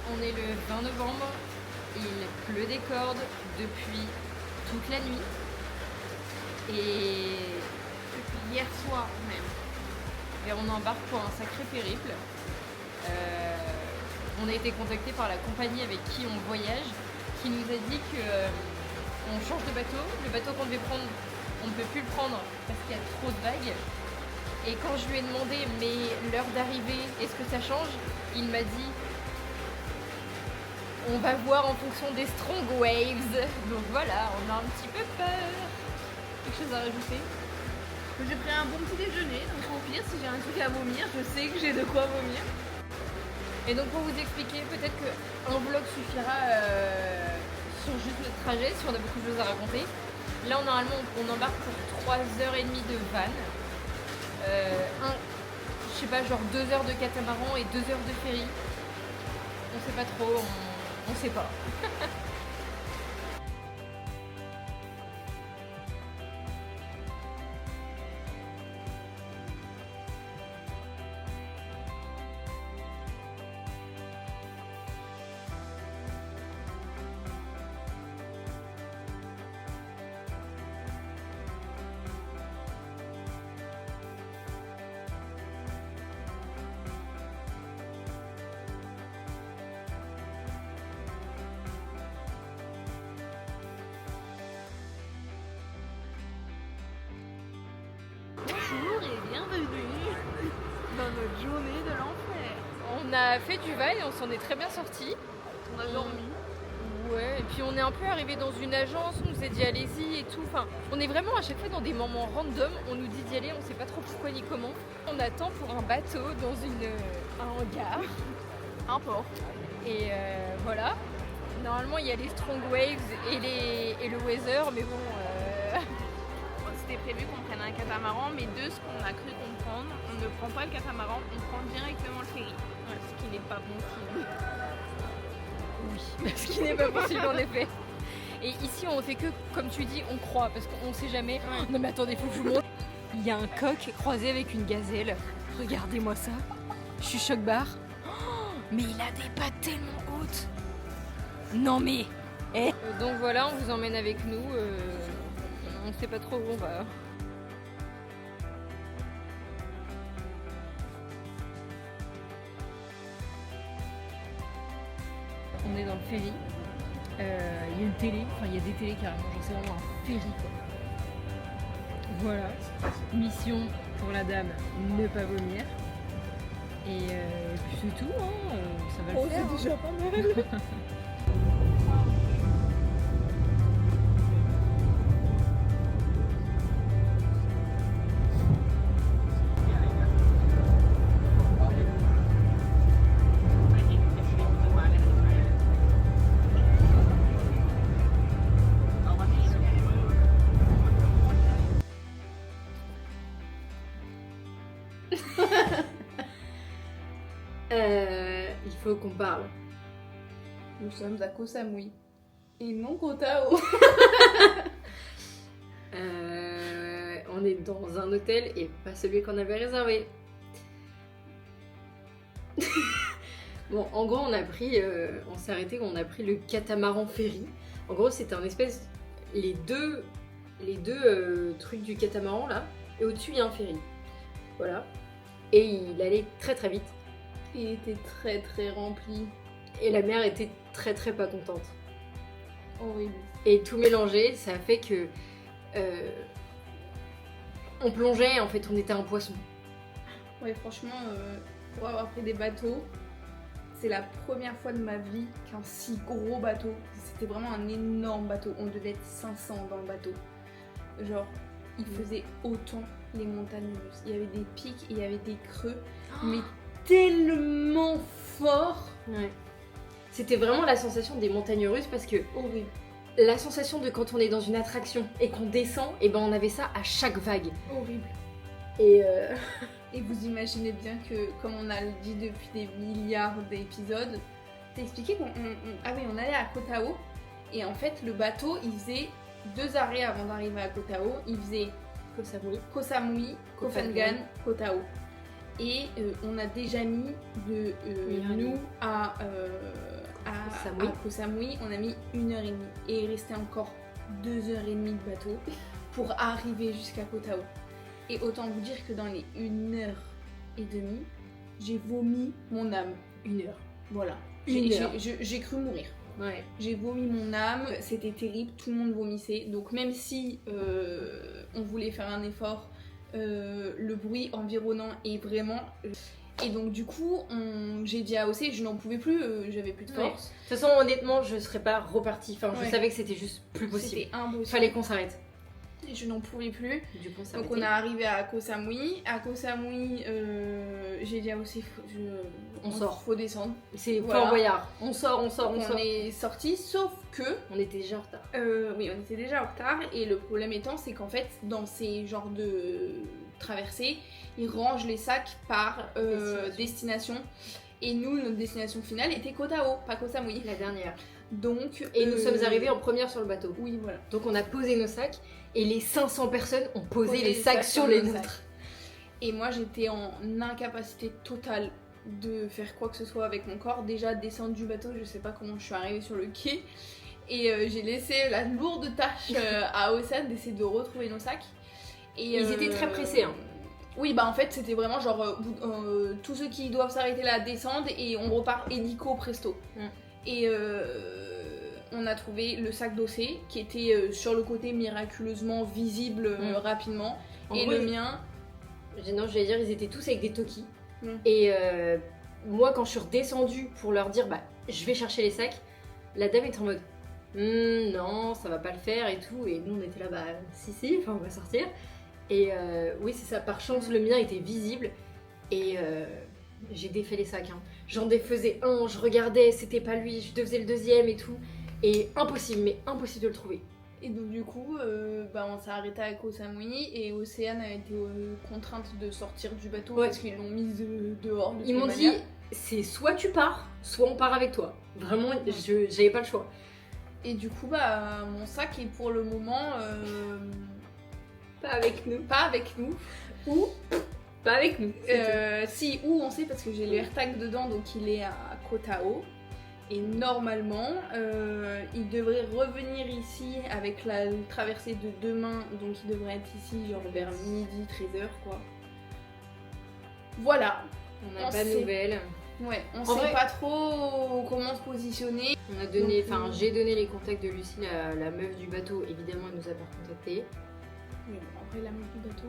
On est le 20 novembre, il pleut des cordes depuis toute la nuit et Depuis hier soir même. on embarque pour un sacré périple. On a été contacté par la compagnie avec qui on voyage, qui nous a dit que on change de bateau. Le bateau qu'on devait prendre, on ne peut plus le prendre parce qu'il y a trop de vagues. Et quand je lui ai demandé mais l'heure d'arrivée, est-ce que ça change, il m'a dit on va voir en fonction des strong waves. Donc voilà, on a un petit peu peur. Quelque chose à rajouter? J'ai pris un bon petit déjeuner, donc au pire, si j'ai un truc à vomir, je sais que j'ai de quoi vomir. Et donc pour vous expliquer, peut-être qu'un vlog suffira sur juste le trajet, si on a beaucoup de choses à raconter. Là, normalement, on embarque pour 3h30 de van. Je sais pas, genre 2 heures de catamaran et 2 heures de ferry. On sait pas trop, on sait pas. Bonjour et bienvenue dans notre journée de l'enfer. On a fait du van et on s'en est très bien sorti. On a dormi. Ouais, et puis on est un peu arrivé dans une agence, on nous a dit allez-y et tout. Enfin, on est vraiment à chaque fois dans des moments random, on nous dit d'y aller, on sait pas trop pourquoi ni comment. On attend pour un bateau dans un hangar. Un port. Et voilà. Normalement il y a les strong waves et le weather, mais bon. C'était prévu qu'on prenne un catamaran, mais de ce qu'on a cru comprendre, on ne prend pas le catamaran, on prend directement le ferry. Ouais, ce qui n'est pas possible. Oui, ce qui n'est pas possible en effet. Et ici on fait que, comme tu dis, on croit, parce qu'on sait jamais. Ouais. Non mais attendez, faut que je vous montre. Il y a un coq croisé avec une gazelle. Regardez-moi ça. Je suis choc-barre. Oh, mais il a des pattes tellement hautes. Non mais. Donc voilà, on vous emmène avec nous. On sait pas trop où on va. On est dans le ferry. Il y a une télé, enfin il y a des télés carrément, genre c'est vraiment un ferry quoi. Voilà, mission pour la dame, ne pas vomir. Et puis c'est tout, hein, ça va le faire. C'est déjà pas mal. Il faut qu'on parle. Nous sommes à Koh Samui et non Koh Tao. On est dans un hôtel et pas celui qu'on avait réservé. Bon, en gros, on s'est arrêté, on a pris le catamaran ferry. En gros, c'était un espèce, les deux trucs du catamaran là, et au-dessus il y a un ferry. Voilà. Et il allait très très vite. Il était très très rempli. Et la mère était très très pas contente. Horrible. Et tout mélangé, ça a fait que on plongeait, en fait, on était un poisson. Ouais, franchement, pour avoir pris des bateaux, c'est la première fois de ma vie qu'un si gros bateau, c'était vraiment un énorme bateau, on devait être 500 dans le bateau. Genre, il faisait autant les montagnes russes. Il y avait des pics, il y avait des creux, mais tellement fort. Ouais. C'était vraiment la sensation des montagnes russes parce que Horrible. la sensation de quand on est dans une attraction et qu'on descend, et ben on avait ça à chaque vague. Horrible. Et Et vous imaginez bien que, comme on a dit depuis des milliards d'épisodes, t'as expliqué qu'on allait à Koh Tao, et en fait le bateau il faisait 2 arrêts avant d'arriver à Koh Tao. Il faisait Koh Samui, Koh Phangan, Koh Tao. Et on a déjà mis de nous à Samui. à Koh Samui, on a mis 1h30 et il restait encore 2h30 de bateau pour arriver jusqu'à Koh Tao. Et autant vous dire que dans les 1h30, j'ai vomi mon âme. 1 heure. Voilà. Une heure. J'ai cru mourir. Ouais. J'ai vomi mon âme, c'était terrible, tout le monde vomissait. Donc même si on voulait faire un effort, le bruit environnant est vraiment... Et donc du coup, j'ai dit à OC, je n'en pouvais plus, j'avais plus de Ouais. force. De toute façon, honnêtement, je serais pas repartie. Enfin, je Ouais. savais que c'était juste plus possible. C'était impossible. Fallait qu'on s'arrête. Et je n'en pouvais plus. Du coup, ça Donc on est arrivé à Koh Samui. À Koh Samui, j'ai dit à OC, On sort. Faut descendre. C'est Voilà. Fort Boyard. On sort. On est sorti, sauf que On était déjà en retard. oui, on était déjà en retard et le problème étant, c'est qu'en fait, dans ces genres de traversées, ils rangent les sacs par destination. Et nous, notre destination finale était Koh Tao, pas Koh Samui. La dernière. Donc, Et nous sommes arrivés en première sur le bateau. Oui, voilà. Donc on a posé nos sacs et les 500 personnes ont posé les sacs sur les nos nôtres. sacs. Et moi, j'étais en incapacité totale de faire quoi que ce soit avec mon corps. Déjà, descendre du bateau, je sais pas comment je suis arrivée sur le quai. Et j'ai laissé la lourde tâche à Océane d'essayer de retrouver nos sacs. Et, Ils étaient très pressés, hein. Oui, bah en fait, c'était vraiment genre tous ceux qui doivent s'arrêter là descendent et on repart hélico presto. Et on a trouvé le sac d'Océ qui était sur le côté miraculeusement visible rapidement. En Et gros, le mien. Non, j'allais dire, ils étaient tous avec des Toki. Mm. Et moi, quand je suis redescendue pour leur dire, bah, je vais chercher les sacs, la dame était en mode, non, ça va pas le faire et tout. Et nous, on était là, bah, si, enfin, on va sortir. Et oui, c'est ça, par chance, le mien était visible. Et j'ai défait les sacs. Hein. J'en défaisais un, je regardais, c'était pas lui, je faisais le deuxième et tout. Et impossible, mais impossible de le trouver. Et donc du coup, on s'est arrêté à Koh Samui et Océane a été contrainte de sortir du bateau parce qu'ils l'ont mise dehors. Ils m'ont dit, c'est soit tu pars, soit on part avec toi. Vraiment, j'avais pas le choix. Et du coup, mon sac est pour le moment Pas avec nous. pas avec nous. Ou pas avec nous. Si, où on sait parce que j'ai le AirTag dedans, donc il est à Koh Tao. Et normalement, il devrait revenir ici avec la traversée de demain, donc il devrait être ici genre vers midi, 13h quoi. Voilà. On n'a pas de nouvelles. Ouais, on En sait vrai- pas trop comment se positionner. On a donné, Donc, enfin, j'ai donné les contacts de Lucie, la meuf du bateau. Évidemment, elle nous a pas contactés. Oui, bon, après la meuf du bateau,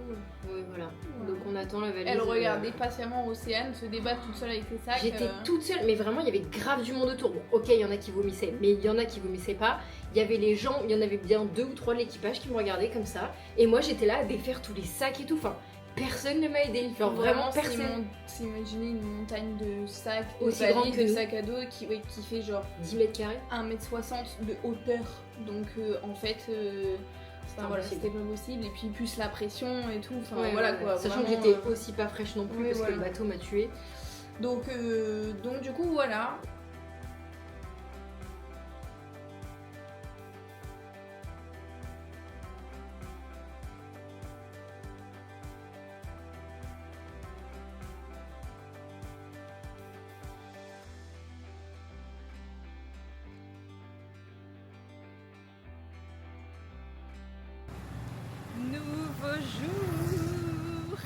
Oui, voilà. voilà. Donc on attend la valise. Elle regardait patiemment Océane se débattre toute seule avec ses sacs. J'étais toute seule, mais vraiment il y avait grave du monde autour. Bon, ok, il y en a qui vomissaient, mais il y en a qui vomissaient pas. Il y avait les gens, il y en avait bien 2 ou 3 de l'équipage qui me regardaient comme ça. Et moi j'étais là à défaire tous les sacs et tout. Enfin, personne ne m'a aidé. Genre vraiment personne. S'imaginer une montagne de sacs, Aussi de grande valises, que de nous. sacs à dos qui fait genre 10 mètres carrés. 1m60 de hauteur. Donc en fait, voilà, impossible. c'était pas possible. Et puis plus la pression et tout. Enfin Ouais, voilà ouais, quoi. Sachant que vraiment, j'étais aussi pas fraîche non plus oui, parce que voilà. le bateau m'a tuée. Donc du coup voilà. Nouveau jour.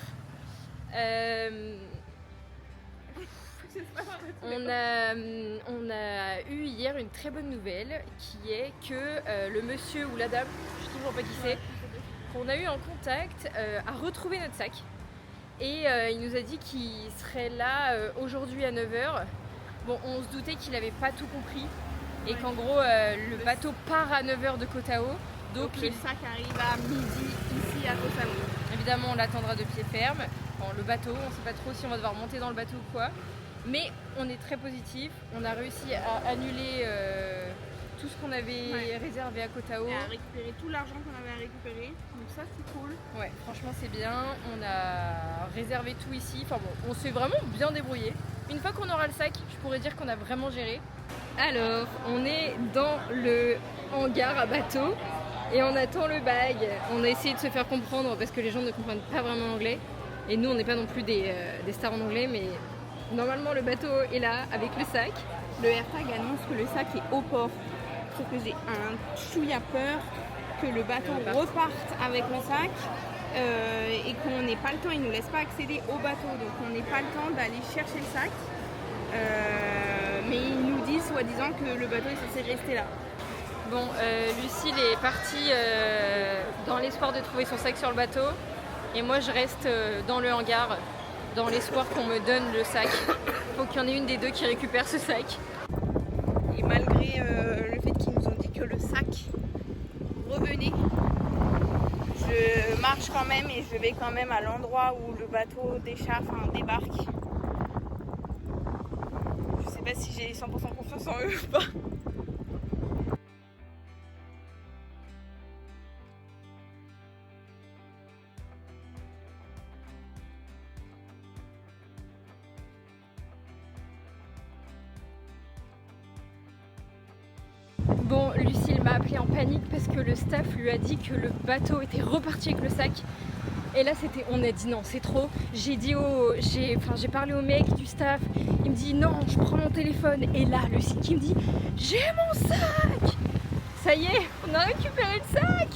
On a eu hier une très bonne nouvelle qui est que le monsieur ou la dame, je sais toujours pas qui c'est, qu'on a eu en contact a retrouvé notre sac. Et il nous a dit qu'il serait là aujourd'hui à 9h. Bon, on se doutait qu'il avait pas tout compris et qu'en gros le bateau part à 9h de Koh Tao. Donc le sac arrive à midi ici à Koh Samui. évidemment on l'attendra de pied ferme. Bon, le bateau, on sait pas trop si on va devoir monter dans le bateau ou quoi. Mais on est très positif. On a réussi à annuler tout ce qu'on avait réservé à Koh Tao. Et à récupérer tout l'argent qu'on avait à récupérer. Donc ça c'est cool. Ouais, franchement c'est bien. On a réservé tout ici. Enfin bon, on s'est vraiment bien débrouillé. Une fois qu'on aura le sac, je pourrais dire qu'on a vraiment géré. Alors, on est dans le hangar à bateau et on attend le bag. On a essayé de se faire comprendre parce que les gens ne comprennent pas vraiment l'anglais. Et nous, on n'est pas non plus des stars en anglais, mais Normalement, le bateau est là avec le sac. Le AirTag annonce que le sac est au port. Sauf que j'ai un chouïa peur que le bateau reparte avec le sac et qu'on n'ait pas le temps, ils ne nous laissent pas accéder au bateau, donc on n'ait pas le temps d'aller chercher le sac. Mais ils nous disent soi-disant que le bateau est censé rester là. Bon, Lucille est partie dans l'espoir de trouver son sac sur le bateau. Et moi, je reste dans le hangar dans l'espoir qu'on me donne le sac. Faut qu'il y en ait une des deux qui récupère ce sac. Et malgré le fait qu'ils nous ont dit que le sac revenait, je marche quand même et je vais quand même à l'endroit où le bateau débarque. Je sais pas si j'ai 100% confiance en eux ou pas. Bon, Lucille m'a appelé en panique parce que le staff lui a dit que le bateau était reparti avec le sac. Et là, on a dit non, c'est trop. J'ai parlé au mec du staff. Il me dit non, je prends mon téléphone. Et là, Lucille qui me dit j'ai mon sac. Ça y est, on a récupéré le sac.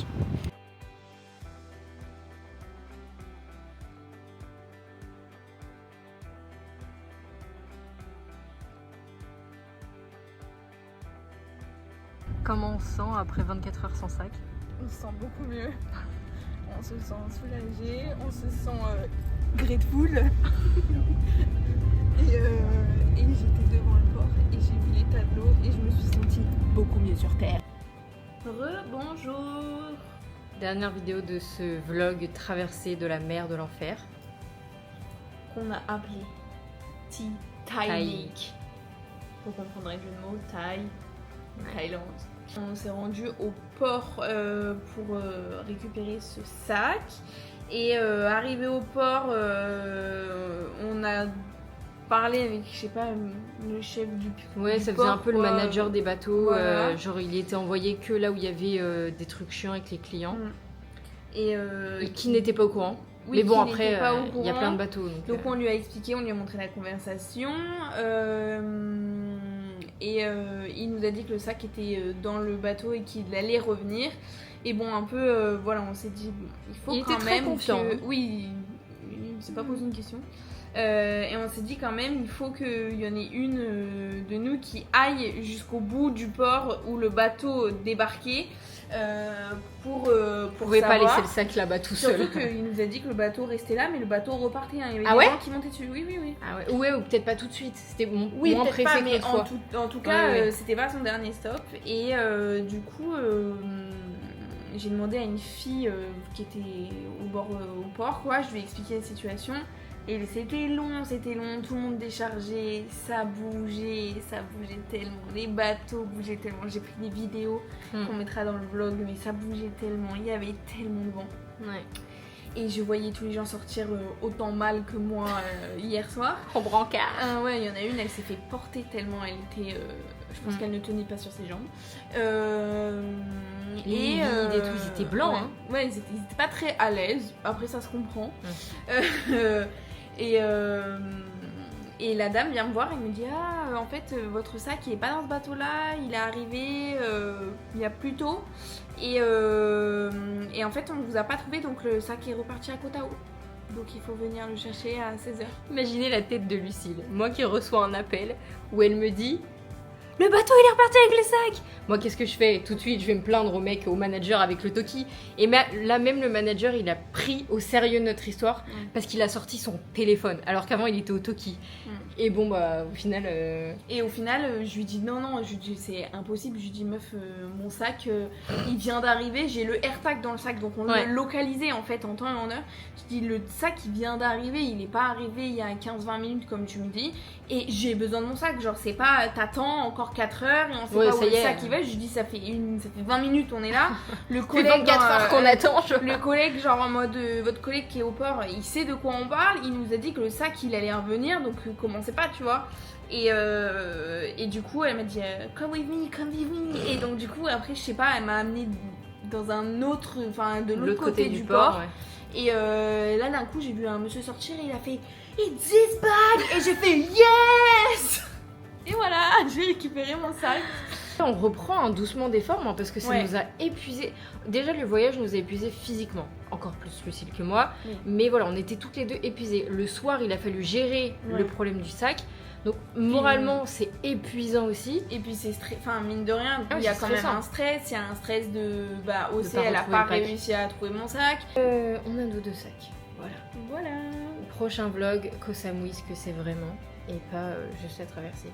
Comment on se sent après 24 heures sans sac? On se sent beaucoup mieux. On se sent soulagé, on se sent grateful. et j'étais devant le port et j'ai vu l'état de l'eau et je me suis sentie beaucoup mieux sur terre. Bonjour. Dernière vidéo de ce vlog traversée de la mer de l'enfer. Qu'on a appelé Titanic. Vous comprendrez le mot Thaï, Thaïlande. On s'est rendu au port pour récupérer ce sac. Et arrivé au port, on a parlé avec, je sais pas, le chef du Ouais, ça faisait un peu le manager des bateaux. Voilà. Genre, il était envoyé que là où il y avait des trucs chiants avec les clients. Et qui n'étaient pas au courant. Oui, mais bon, qui après, n'était pas au il y a courant. plein de bateaux. Donc on lui a expliqué, on lui a montré la conversation. Et il nous a dit que le sac était dans le bateau et qu'il allait revenir. Et bon, un peu, voilà, on s'est dit, bon, il faut il quand était très même confiant. Oui, il ne s'est pas posé une question. Et on s'est dit quand même, il faut qu'il y en ait une de nous qui aille jusqu'au bout du port où le bateau débarquait pour Vous pouvez pas savoir. laisser le sac là-bas tout seul. Surtout qu'il nous a dit que le bateau restait là, mais le bateau repartait. Hein. Il y avait Ah des ouais gens qui montaient dessus. Oui, oui, oui. Ah ouais, ou peut-être pas tout de suite. C'était moins peut-être pressé pas, que mais l'autre fois. en tout cas, Ouais, ouais. c'était pas son dernier stop. Et du coup, j'ai demandé à une fille qui était au port, quoi. Je lui ai expliqué la situation. Et c'était long, tout le monde déchargeait, ça bougeait tellement, les bateaux bougeaient tellement. J'ai pris des vidéos qu'on mettra dans le vlog, mais ça bougeait tellement, il y avait tellement de vent. Ouais. Et je voyais tous les gens sortir autant mal que moi hier soir. En brancard. Ouais, il y en a une, elle s'est fait porter tellement elle était... je pense qu'elle ne tenait pas sur ses jambes. Les livides et tout, ils étaient blancs. Ouais, hein. ouais, ils étaient pas très à l'aise. Après, ça se comprend. Et la dame vient me voir et me dit ah en fait votre sac il est pas dans ce bateau là, il est arrivé il y a plus tôt et en fait on ne vous a pas trouvé donc le sac est reparti à Koh Tao. Donc il faut venir le chercher à 16h. Imaginez la tête de Lucille. Moi qui reçois un appel où elle me dit le bateau il est reparti avec le sac. Moi qu'est-ce que je fais? Tout de suite je vais me plaindre au mec, au manager avec le Toki. Et là même le manager il a pris au sérieux notre histoire parce qu'il a sorti son téléphone alors qu'avant il était au Toki. Et bon bah au final... Et au final je lui dis non, je lui dis c'est impossible, je lui dis meuf mon sac il vient d'arriver, j'ai le AirTag dans le sac donc on l'a localisé en fait en temps et en heure. Je dis le sac il vient d'arriver, il n'est pas arrivé il y a 15-20 minutes comme tu me dis et j'ai besoin de mon sac, genre c'est pas t'attends encore 4 heures et on sait pas où le sac il va. Je lui dis ça fait 20 minutes on est là, le collègue 24 heures qu'on attend. Le collègue genre en mode votre collègue qui est au port il sait de quoi on parle, il nous a dit que le sac il allait revenir donc comment c'est pas tu vois. Et du coup elle m'a dit come with me et donc du coup après je sais pas elle m'a amené dans un autre, enfin de l'autre côté du port. Et là d'un coup j'ai vu un monsieur sortir et il a fait It's this bag et j'ai fait yes. Et voilà, j'ai récupéré mon sac. On reprend doucement des formes parce que ça Ouais. nous a épuisés. Déjà le voyage nous a épuisés physiquement, encore plus Lucille que moi. Oui. Mais voilà, on était toutes les deux épuisées. Le soir, il a fallu gérer Ouais. le problème du sac. Donc moralement, c'est épuisant aussi. Et puis c'est enfin mine de rien, Ah oui, il y a c'est quand même stressant. un stress, il y a un stress de Océ, pas elle a retrouver pas le pack. réussi à trouver mon sac. On a nos 2 sacs. Voilà. Voilà. Prochain vlog, Koh Samui, ce que c'est vraiment et pas juste la traversée.